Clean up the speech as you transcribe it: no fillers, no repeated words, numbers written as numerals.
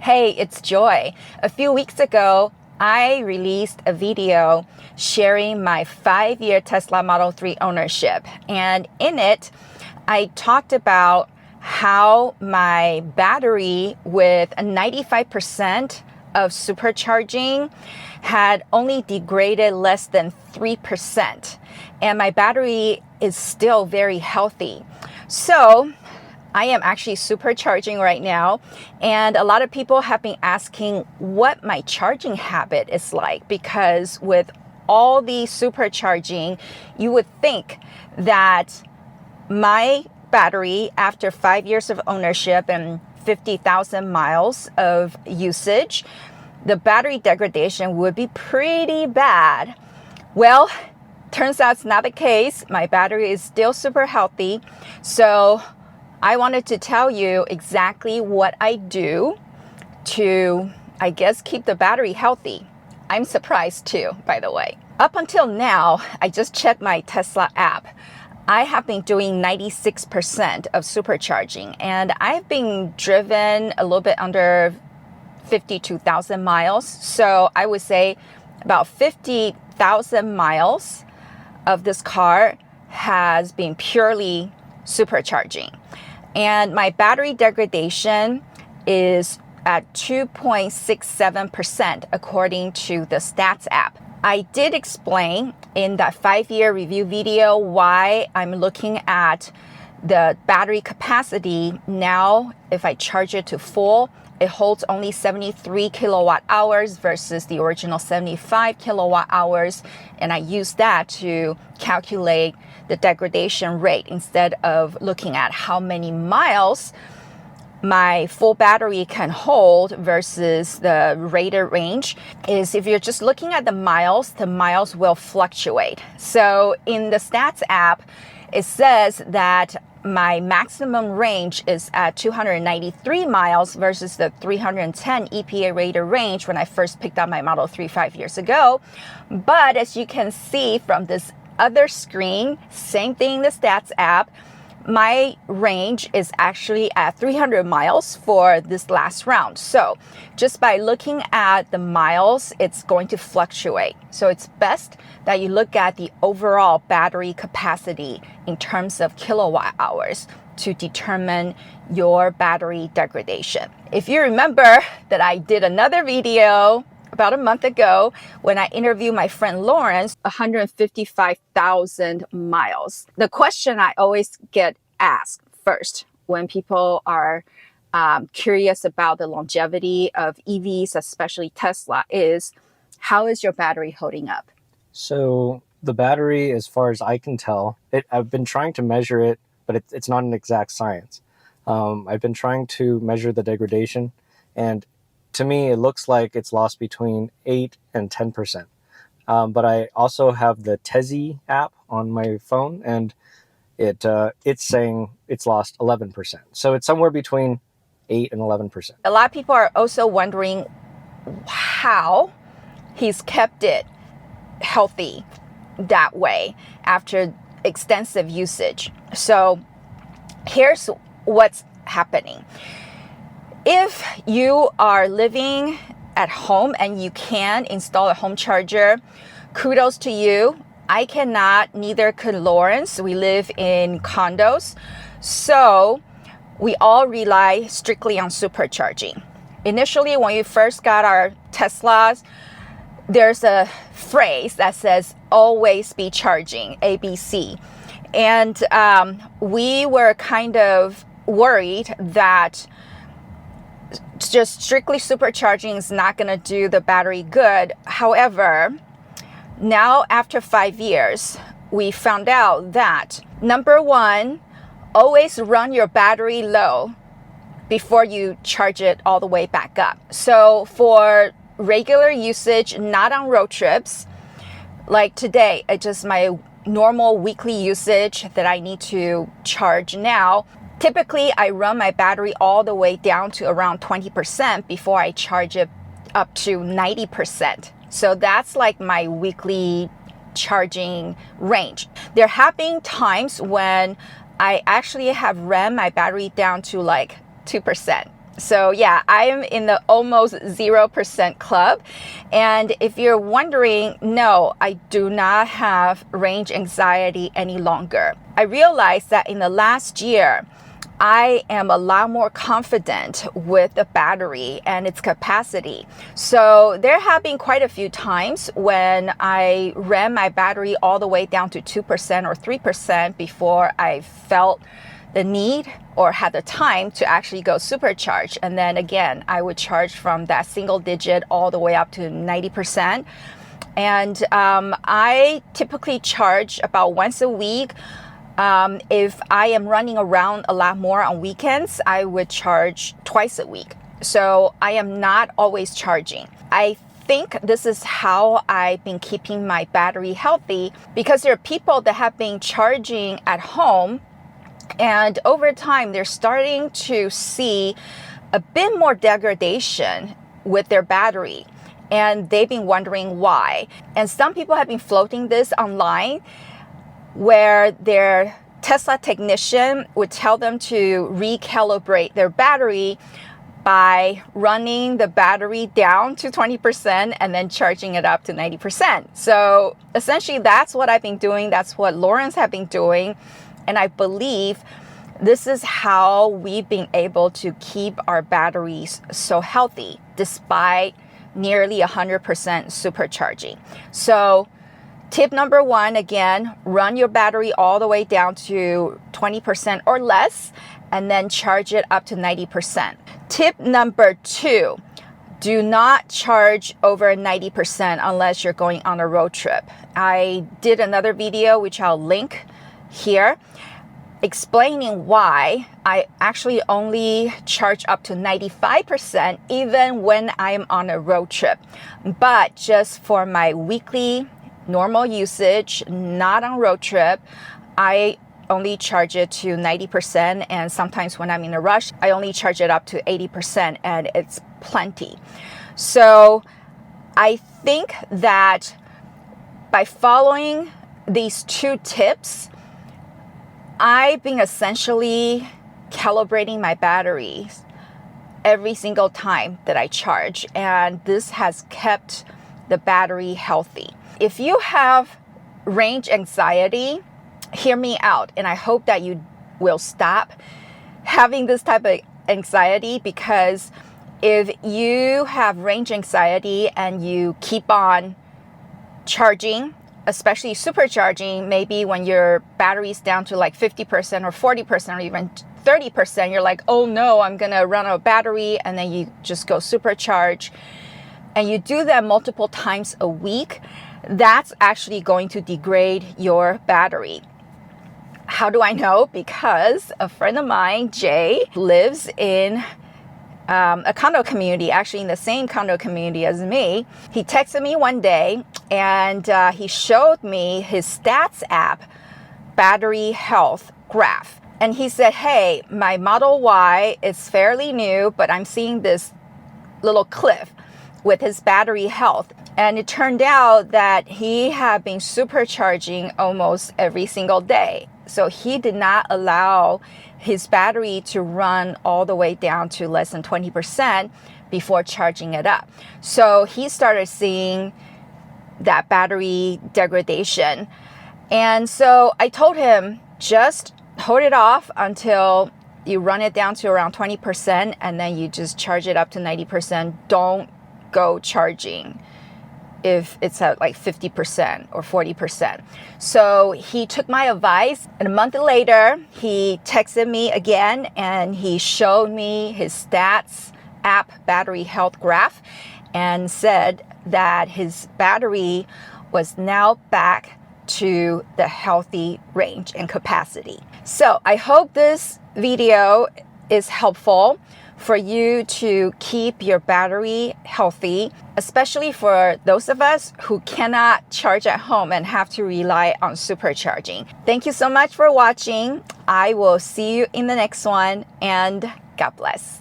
Hey, it's Joy. A few weeks ago, I released a video sharing my 5-year Tesla Model 3 ownership. And in it, I talked about how my battery with 95% of supercharging had only degraded less than 3%. And my battery is still very healthy. So I am actually supercharging right now, and a lot of people have been asking what my charging habit is like, because with all the supercharging, you would think that my battery, after 5 years of ownership and 50,000 miles of usage, the battery degradation would be pretty bad. Well, turns out it's not the case. My battery is still super healthy. So I wanted to tell you exactly what I do to, I guess, keep the battery healthy. I'm surprised too, by the way. Up until now, I just checked my Tesla app. I have been doing 96% of supercharging, and I've been driven a little bit under 52,000 miles. So I would say about 50,000 miles of this car has been purely supercharging. And my battery degradation is at 2.67% according to the stats app. I did explain in that 5-year review video why I'm looking at the battery capacity. Now, if I charge it to full, it holds only 73 kilowatt hours versus the original 75 kilowatt hours. And I use that to calculate the degradation rate instead of looking at how many miles my full battery can hold versus the rated range. Is if you're just looking at the miles will fluctuate. So in the stats app, it says that my maximum range is at 293 miles versus the 310 EPA rated range when I first picked up my Model 3 5 years ago. But as you can see from this other screen, same thing in the stats app, my range is actually at 300 miles for this last round. So just by looking at the miles, it's going to fluctuate. So it's best that you look at the overall battery capacity in terms of kilowatt hours to determine your battery degradation. If you remember that I did another video about a month ago when I interviewed my friend Lawrence, 155,000 miles. The question I always get asked first when people are curious about the longevity of EVs, especially Tesla, is how is your battery holding up? So the battery, as far as I can tell, I've been trying to measure it, but it's not an exact science. I've been trying to measure the degradation, and to me, it looks like it's lost between 8 and 10%. But I also have the Tezzy app on my phone, and it's saying it's lost 11%. So it's somewhere between 8 and 11%. A lot of people are also wondering how he's kept it healthy that way after extensive usage. So here's what's happening. If you are living at home and you can install a home charger, kudos to you. I cannot, neither could Lawrence. We live in condos. So we all rely strictly on supercharging. Initially, when we first got our Teslas, there's a phrase that says, always be charging, ABC. And we were kind of worried that just strictly supercharging is not going to do the battery good. However, now after 5 years, we found out that number one, always run your battery low before you charge it all the way back up. So for regular usage, not on road trips, like today, it's just my normal weekly usage that I need to charge now. Typically, I run my battery all the way down to around 20% before I charge it up to 90%. So that's like my weekly charging range. There have been times when I actually have ran my battery down to like 2%. So yeah, I am in the almost 0% club. And if you're wondering, no, I do not have range anxiety any longer. I realized that in the last year, I am a lot more confident with the battery and its capacity. So there have been quite a few times when I ran my battery all the way down to 2% or 3% before I felt the need or had the time to actually go supercharge. And then again, I would charge from that single digit all the way up to 90%. And I typically charge about once a week. If I am running around a lot more on weekends, I would charge twice a week. So I am not always charging. I think this is how I've been keeping my battery healthy, because there are people that have been charging at home, and over time they're starting to see a bit more degradation with their battery, and they've been wondering why. And some people have been floating this online, where their Tesla technician would tell them to recalibrate their battery by running the battery down to 20% and then charging it up to 90%. So essentially that's what I've been doing. That's what Lawrence have been doing. And I believe this is how we've been able to keep our batteries so healthy despite nearly 100% supercharging. So tip number one, again, run your battery all the way down to 20% or less and then charge it up to 90%. Tip number two, do not charge over 90% unless you're going on a road trip. I did another video, which I'll link here, explaining why I actually only charge up to 95% even when I'm on a road trip. But just for my weekly normal usage, not on road trip, I only charge it to 90%, and sometimes when I'm in a rush, I only charge it up to 80%, and it's plenty. So I think that by following these two tips, I've been essentially calibrating my batteries every single time that I charge, and this has kept the battery healthy. If you have range anxiety, hear me out, and I hope that you will stop having this type of anxiety, because if you have range anxiety and you keep on charging, especially supercharging, maybe when your battery's down to like 50% or 40% or even 30%, you're like, oh no, I'm gonna run out of battery, and then you just go supercharge, and you do that multiple times a week, that's actually going to degrade your battery. How do I know? Because a friend of mine, Jay, lives in a condo community, actually in the same condo community as me. He texted me one day and he showed me his stats app battery health graph. And he said, hey, my Model Y is fairly new, but I'm seeing this little cliff with his battery health. And it turned out that he had been supercharging almost every single day. So he did not allow his battery to run all the way down to less than 20% before charging it up. So he started seeing that battery degradation. And so I told him, just hold it off until you run it down to around 20%, and then you just charge it up to 90%. Don't go charging if it's at like 50% or 40%. So he took my advice, and a month later, he texted me again and he showed me his stats app battery health graph and said that his battery was now back to the healthy range and capacity. So I hope this video is helpful for you to keep your battery healthy, especially for those of us who cannot charge at home and have to rely on supercharging. Thank you so much for watching. I will see you in the next one, and God bless.